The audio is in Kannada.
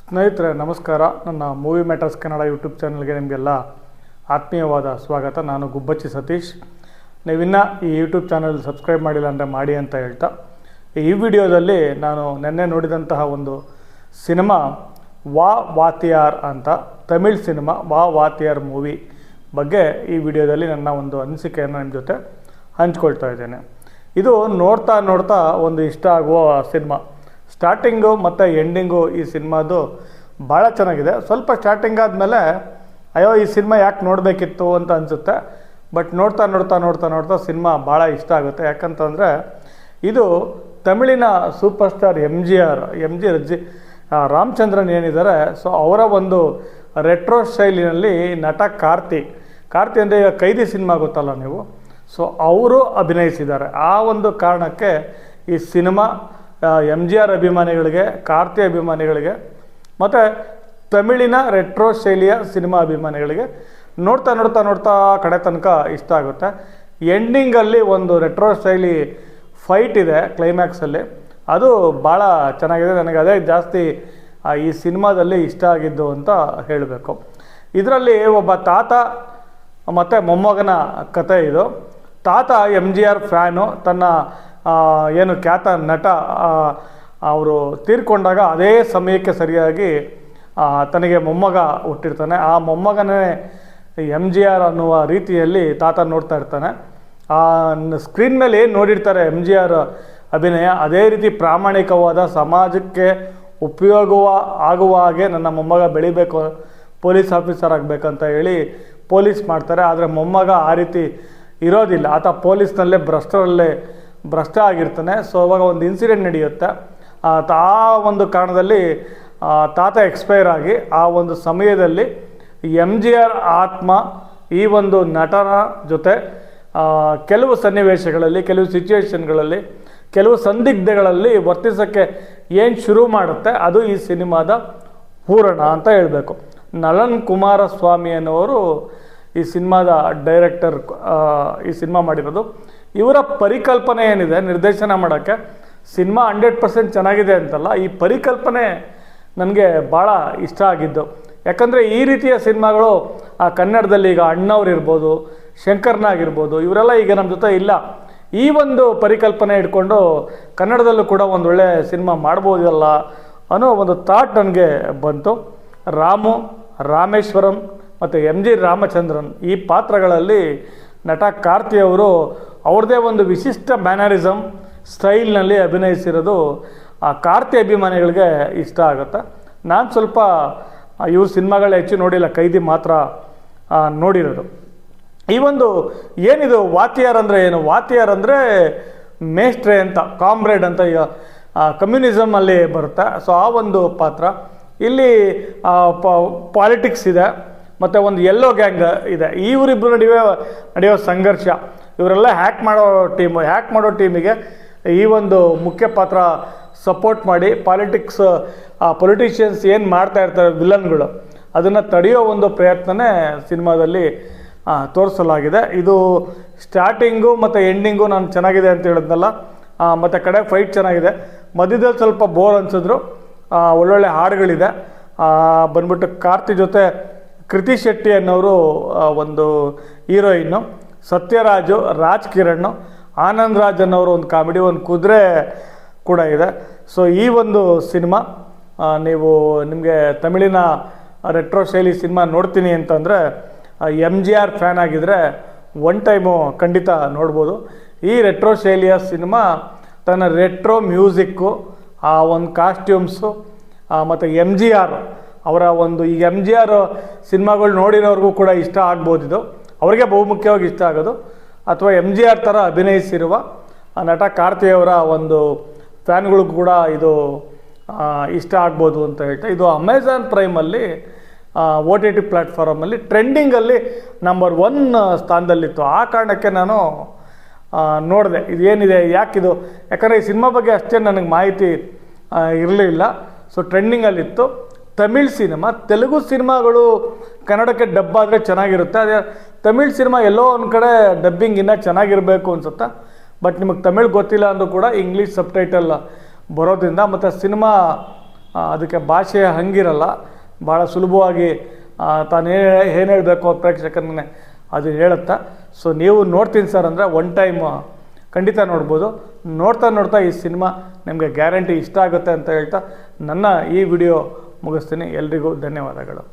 ಸ್ನೇಹಿತರೆ ನಮಸ್ಕಾರ. ನನ್ನ ಮೂವಿ ಮ್ಯಾಟರ್ಸ್ ಕನ್ನಡ ಯೂಟ್ಯೂಬ್ ಚಾನಲ್ಗೆ ನಿಮಗೆಲ್ಲ ಆತ್ಮೀಯವಾದ ಸ್ವಾಗತ. ನಾನು ಗುಬ್ಬಚ್ಚಿ ಸತೀಶ್. ನೀವಿನ್ನೂ ಈ ಯೂಟ್ಯೂಬ್ ಚಾನಲ್ ಸಬ್ಸ್ಕ್ರೈಬ್ ಮಾಡಿಲ್ಲ ಅಂದರೆ ಮಾಡಿ ಅಂತ ಹೇಳ್ತಾ, ಈ ವಿಡಿಯೋದಲ್ಲಿ ನಾನು ನಿನ್ನೆ ನೋಡಿದಂತಹ ಒಂದು ಸಿನಿಮಾ ವಾ ವಾತಿಯಾರ್ ಅಂತ, ತಮಿಳ್ ಸಿನಿಮಾ ವಾ ವಾತಿಯಾರ್ ಮೂವಿ ಬಗ್ಗೆ ಈ ವಿಡಿಯೋದಲ್ಲಿ ನನ್ನ ಒಂದು ಅನಿಸಿಕೆಯನ್ನು ನಿಮ್ಮ ಜೊತೆ ಹಂಚ್ಕೊಳ್ತಾ ಇದ್ದೇನೆ. ಇದು ನೋಡ್ತಾ ನೋಡ್ತಾ ಒಂದು ಇಷ್ಟ ಆಗುವ ಸಿನಿಮಾ. ಸ್ಟಾರ್ಟಿಂಗು ಮತ್ತು ಎಂಡಿಂಗು ಈ ಸಿನಿಮಾದು ಭಾಳ ಚೆನ್ನಾಗಿದೆ. ಸ್ವಲ್ಪ ಸ್ಟಾರ್ಟಿಂಗ್ ಆದಮೇಲೆ ಅಯ್ಯೋ ಈ ಸಿನಿಮಾ ಯಾಕೆ ನೋಡಬೇಕಿತ್ತು ಅಂತ ಅನಿಸುತ್ತೆ. ಬಟ್ ನೋಡ್ತಾ ನೋಡ್ತಾ ನೋಡ್ತಾ ನೋಡ್ತಾ ಸಿನಿಮಾ ಭಾಳ ಇಷ್ಟ ಆಗುತ್ತೆ. ಯಾಕಂತಂದರೆ ಇದು ತಮಿಳಿನ super star M G Ramachandran ಏನಿದ್ದಾರೆ, ಸೊ ಅವರ ಒಂದು ರೆಟ್ರೋ ಶೈಲಿನಲ್ಲಿ ನಟ ಕಾರ್ತಿ ಅಂದರೆ ಈಗ ಕೈದಿ ಸಿನಿಮಾ ಗೊತ್ತಲ್ಲ ನೀವು, ಸೊ ಅವರು ಅಭಿನಯಿಸಿದ್ದಾರೆ. ಆ ಒಂದು ಕಾರಣಕ್ಕೆ ಈ ಸಿನಿಮಾ ಎಮ್ ಜಿ ಆರ್ ಅಭಿಮಾನಿಗಳಿಗೆ, ಕಾರ್ತಿ ಅಭಿಮಾನಿಗಳಿಗೆ ಮತ್ತು ತಮಿಳಿನ ರೆಟ್ರೋ ಶೈಲಿಯ ಸಿನಿಮಾ ಅಭಿಮಾನಿಗಳಿಗೆ ನೋಡ್ತಾ ನೋಡ್ತಾ ನೋಡ್ತಾ ಕಡೆ ತನಕ ಇಷ್ಟ ಆಗುತ್ತೆ. ಎಂಡಿಂಗಲ್ಲಿ ಒಂದು ರೆಟ್ರೋ ಶೈಲಿ ಫೈಟ್ ಇದೆ ಕ್ಲೈಮ್ಯಾಕ್ಸಲ್ಲಿ, ಅದು ಭಾಳ ಚೆನ್ನಾಗಿದೆ. ನನಗೆ ಅದೇ ಜಾಸ್ತಿ ಈ ಸಿನಿಮಾದಲ್ಲಿ ಇಷ್ಟ ಆಗಿದ್ದು ಅಂತ ಹೇಳಬೇಕು. ಇದರಲ್ಲಿ ಒಬ್ಬ ತಾತ ಮತ್ತು ಮೊಮ್ಮಗನ ಕತೆ ಇದು. ತಾತ ಎಮ್ ಜಿ ಆರ್ ಫ್ಯಾನು. ತನ್ನ ಏನು ಖ್ಯಾತ ನಟ ಅವರು ತೀರ್ಕೊಂಡಾಗ ಅದೇ ಸಮಯಕ್ಕೆ ಸರಿಯಾಗಿ ತನಗೆ ಮೊಮ್ಮಗ ಹುಟ್ಟಿರ್ತಾನೆ. ಆ ಮೊಮ್ಮಗನೇ ಎಮ್ ಜಿ ಆರ್ ಅನ್ನುವ ರೀತಿಯಲ್ಲಿ ತಾತ ನೋಡ್ತಾ ಇರ್ತಾನೆ. ಸ್ಕ್ರೀನ್ ಮೇಲೆ ಏನು ನೋಡಿರ್ತಾರೆ ಎಮ್ ಜಿ ಆರ್ ಅಭಿನಯ, ಅದೇ ರೀತಿ ಪ್ರಾಮಾಣಿಕವಾದ, ಸಮಾಜಕ್ಕೆ ಆಗುವ ಹಾಗೆ ನನ್ನ ಮೊಮ್ಮಗ ಬೆಳಿಬೇಕು, ಪೊಲೀಸ್ ಆಫೀಸರ್ ಆಗಬೇಕಂತ ಹೇಳಿ ಪೊಲೀಸ್ ಮಾಡ್ತಾರೆ. ಆದರೆ ಮೊಮ್ಮಗ ಆ ರೀತಿ ಇರೋದಿಲ್ಲ. ಆತ ಪೊಲೀಸ್ನಲ್ಲೇ ಭ್ರಷ್ಟ ಆಗಿರ್ತಾನೆ. ಸೊ ಅವಾಗ ಒಂದು ಇನ್ಸಿಡೆಂಟ್ ನಡೆಯುತ್ತೆ. ಆ ಒಂದು ಕಾರಣದಲ್ಲಿ ತಾತ ಎಕ್ಸ್ಪೈರ್ ಆಗಿ ಆ ಒಂದು ಸಮಯದಲ್ಲಿ ಎಮ್ ಜಿ ಆರ್ ಆತ್ಮ ಈ ಒಂದು ನಟನ ಜೊತೆ ಕೆಲವು ಸನ್ನಿವೇಶಗಳಲ್ಲಿ, ಕೆಲವು ಸಿಚುವೇಶನ್ಗಳಲ್ಲಿ, ಕೆಲವು ಸಂದಿಗ್ಧಗಳಲ್ಲಿ ವರ್ತಿಸೋಕ್ಕೆ ಏನು ಶುರು ಮಾಡುತ್ತೆ, ಅದು ಈ ಸಿನಿಮಾದ ಹೂರಣ ಅಂತ ಹೇಳಬೇಕು. ನಳನ್ ಕುಮಾರಸ್ವಾಮಿ ಅನ್ನೋರು ಈ ಸಿನಿಮಾದ ಡೈರೆಕ್ಟರ್, ಈ ಸಿನಿಮಾ ಮಾಡಿರೋದು. ಇವರ ಪರಿಕಲ್ಪನೆ ಏನಿದೆ ನಿರ್ದೇಶನ ಮಾಡೋಕ್ಕೆ, ಸಿನಿಮಾ 100% ಚೆನ್ನಾಗಿದೆ ಅಂತಲ್ಲ, ಈ ಪರಿಕಲ್ಪನೆ ನನಗೆ ಭಾಳ ಇಷ್ಟ ಆಗಿದ್ದು. ಯಾಕಂದರೆ ಈ ರೀತಿಯ ಸಿನಿಮಾಗಳು ಕನ್ನಡದಲ್ಲಿ ಈಗ ಅಣ್ಣವ್ರು ಇರ್ಬೋದು, ಶಂಕರ್ನಾಗಿರ್ಬೋದು, ಇವರೆಲ್ಲ ಈಗ ನಮ್ಮ ಜೊತೆ ಇಲ್ಲ. ಈ ಒಂದು ಪರಿಕಲ್ಪನೆ ಇಟ್ಕೊಂಡು ಕನ್ನಡದಲ್ಲೂ ಕೂಡ ಒಂದು ಒಳ್ಳೆ ಸಿನಿಮಾ ಮಾಡ್ಬೋದಲ್ಲ ಅನ್ನೋ ಒಂದು ಥಾಟ್ ನನಗೆ ಬಂತು. ರಾಮೇಶ್ವರಂ ಮತ್ತು ಎಮ್ ಜಿ ರಾಮಚಂದ್ರನ್ ಈ ಪಾತ್ರಗಳಲ್ಲಿ ನಟ ಕಾರ್ತಿಯವರು ಅವ್ರದ್ದೇ ಒಂದು ವಿಶಿಷ್ಟ ಮ್ಯಾನರಿಸಮ್ ಸ್ಟೈಲ್ನಲ್ಲಿ ಅಭಿನಯಿಸಿರೋದು ಆ ಕಾರ್ತಿ ಅಭಿಮಾನಿಗಳಿಗೆ ಇಷ್ಟ ಆಗುತ್ತೆ. ನಾನು ಸ್ವಲ್ಪ ಇವ್ರ ಸಿನಿಮಾಗಳು ಹೆಚ್ಚು ನೋಡಿಲ್ಲ, ಕೈದಿ ಮಾತ್ರ ನೋಡಿರೋದು. ಈ ಒಂದು ಏನಿದು ವಾತಿಯಾರ್ ಅಂದರೆ ಏನು? ವಾತಿಯಾರ್ ಅಂದರೆ ಮೇಸ್ಟ್ರೆ ಅಂತ, ಕಾಮ್ರೇಡ್ ಅಂತ ಈಗ ಕಮ್ಯುನಿಸಮಲ್ಲಿ ಬರುತ್ತೆ. ಸೊ ಆ ಒಂದು ಪಾತ್ರ ಇಲ್ಲಿ ಪಾಲಿಟಿಕ್ಸ್ ಇದೆ ಮತ್ತು ಒಂದು ಯೆಲ್ಲೋ ಗ್ಯಾಂಗ್ ಇದೆ. ಇವರಿಬ್ಬರು ನಡೆಯೋ ಸಂಘರ್ಷ, ಇವರೆಲ್ಲ ಹ್ಯಾಕ್ ಮಾಡೋ ಟೀಮಿಗೆ ಈ ಒಂದು ಮುಖ್ಯ ಪಾತ್ರ ಸಪೋರ್ಟ್ ಮಾಡಿ ಪೊಲಿಟಿಷಿಯನ್ಸ್ ಏನು ಮಾಡ್ತಾ ಇರ್ತಾರೆ ವಿಲನ್ಗಳು, ಅದನ್ನು ತಡೆಯೋ ಒಂದು ಪ್ರಯತ್ನನೇ ಸಿನಿಮಾದಲ್ಲಿ ತೋರಿಸಲಾಗಿದೆ. ಇದು ಸ್ಟಾರ್ಟಿಂಗು ಮತ್ತು ಎಂಡಿಂಗು ನಾನು ಚೆನ್ನಾಗಿದೆ ಅಂತ ಹೇಳಿದ್ನಲ್ಲ, ಮತ್ತು ಕಡೆ ಫೈಟ್ ಚೆನ್ನಾಗಿದೆ. ಮಧ್ಯದಲ್ಲಿ ಸ್ವಲ್ಪ ಬೋರ್ ಅನಿಸಿದ್ರು. ಒಳ್ಳೊಳ್ಳೆ ಹಾಡುಗಳಿದೆ. ಬಂದ್ಬಿಟ್ಟು ಕಾರ್ತಿ ಜೊತೆ ಕೃತಿ ಶೆಟ್ಟಿ ಅನ್ನೋರು ಒಂದು ಹೀರೋಯಿನ್ನು, ಸತ್ಯರಾಜು, ರಾಜ್ ಕಿರಣ್, ಆನಂದ್ ರಾಜ್ ಅನ್ನೋರು ಒಂದು ಕಾಮಿಡಿ, ಒಂದು ಕುದುರೆ ಕೂಡ ಇದೆ. ಸೊ ಈ ಒಂದು ಸಿನಿಮಾ ನಿಮಗೆ ತಮಿಳಿನ ರೆಟ್ರೋ ಶೈಲಿ ಸಿನಿಮಾ ನೋಡ್ತೀನಿ ಅಂತಂದರೆ ಎಮ್ ಜಿ ಆರ್ ಫ್ಯಾನ್ ಆಗಿದ್ದರೆ ಒನ್ ಟೈಮು ಖಂಡಿತ ನೋಡ್ಬೋದು. ಈ ರೆಟ್ರೋ ಶೈಲಿಯ ಸಿನಿಮಾ ತನ್ನ ರೆಟ್ರೋ ಮ್ಯೂಸಿಕ್ಕು, ಆ ಒಂದು ಕಾಸ್ಟ್ಯೂಮ್ಸು ಮತ್ತು ಎಮ್ ಜಿ ಆರ್ ಅವರ ಒಂದು, ಈ ಎಮ್ ಜಿ ಆರ್ ಸಿನಿಮಾಗಳು ನೋಡಿರೋರಿಗೂ ಕೂಡ ಇಷ್ಟ ಆಗ್ಬೋದು. ಇದು ಅವರಿಗೆ ಬಹುಮುಖ್ಯವಾಗಿ ಇಷ್ಟ ಆಗೋದು. ಅಥವಾ ಎಮ್ ಜಿ ಆರ್ ಥರ ಅಭಿನಯಿಸಿರುವ ನಟ ಕಾರ್ತಿಯವರ ಒಂದು ಫ್ಯಾನ್ಗಳಿಗೂ ಕೂಡ ಇದು ಇಷ್ಟ ಆಗ್ಬೋದು ಅಂತ ಹೇಳ್ತಾ, ಇದು ಅಮೆಝಾನ್ ಪ್ರೈಮಲ್ಲಿ OTT ಪ್ಲ್ಯಾಟ್ಫಾರ್ಮಲ್ಲಿ ಟ್ರೆಂಡಿಂಗಲ್ಲಿ ನಂಬರ್ 1 ಸ್ಥಾನದಲ್ಲಿತ್ತು. ಆ ಕಾರಣಕ್ಕೆ ನಾನು ನೋಡಿದೆ ಇದೇನಿದೆ, ಯಾಕಿದು, ಯಾಕಂದರೆ ಈ ಸಿನಿಮಾ ಬಗ್ಗೆ ಅಷ್ಟೇ ನನಗೆ ಮಾಹಿತಿ ಇರಲಿಲ್ಲ. ಸೊ ಟ್ರೆಂಡಿಂಗಲ್ಲಿತ್ತು. ತಮಿಳ್ ಸಿನಿಮಾ, ತೆಲುಗು ಸಿನಿಮಾಗಳು ಕನ್ನಡಕ್ಕೆ ಡಬ್ ಆದರೆ ಚೆನ್ನಾಗಿರುತ್ತೆ. ಅದೇ ತಮಿಳ್ ಸಿನಿಮಾ ಎಲ್ಲೋ ಒಂದು ಕಡೆ ಡಬ್ಬಿಂಗ್ ಇನ್ನೂ ಚೆನ್ನಾಗಿರಬೇಕು ಅನ್ಸುತ್ತೆ. ಬಟ್ ನಿಮಗೆ ತಮಿಳ್ ಗೊತ್ತಿಲ್ಲ ಅಂದರೂ ಕೂಡ ಇಂಗ್ಲೀಷ್ ಸಬ್ಟೈಟಲ್ ಬರೋದ್ರಿಂದ ಮತ್ತು ಸಿನಿಮಾ ಅದಕ್ಕೆ ಭಾಷೆ ಹಂಗಿರಲ್ಲ, ಭಾಳ ಸುಲಭವಾಗಿ ತಾನು ಏನು ಹೇಳಬೇಕು ಪ್ರೇಕ್ಷಕರನ್ನೇ ಅದು ಹೇಳುತ್ತಾ. ಸೊ ನೀವು ನೋಡ್ತೀನಿ ಸರ್ ಅಂದರೆ ಒನ್ ಟೈಮ್ ಖಂಡಿತ ನೋಡ್ಬೋದು. ನೋಡ್ತಾ ಈ ಸಿನಿಮಾ ನಿಮಗೆ ಗ್ಯಾರಂಟಿ ಇಷ್ಟ ಆಗುತ್ತೆ ಅಂತ ಹೇಳ್ತಾ ನನ್ನ ಈ ವಿಡಿಯೋ ಮುಗಿಸ್ತೀನಿ. ಎಲ್ರಿಗೂ ಧನ್ಯವಾದಗಳು.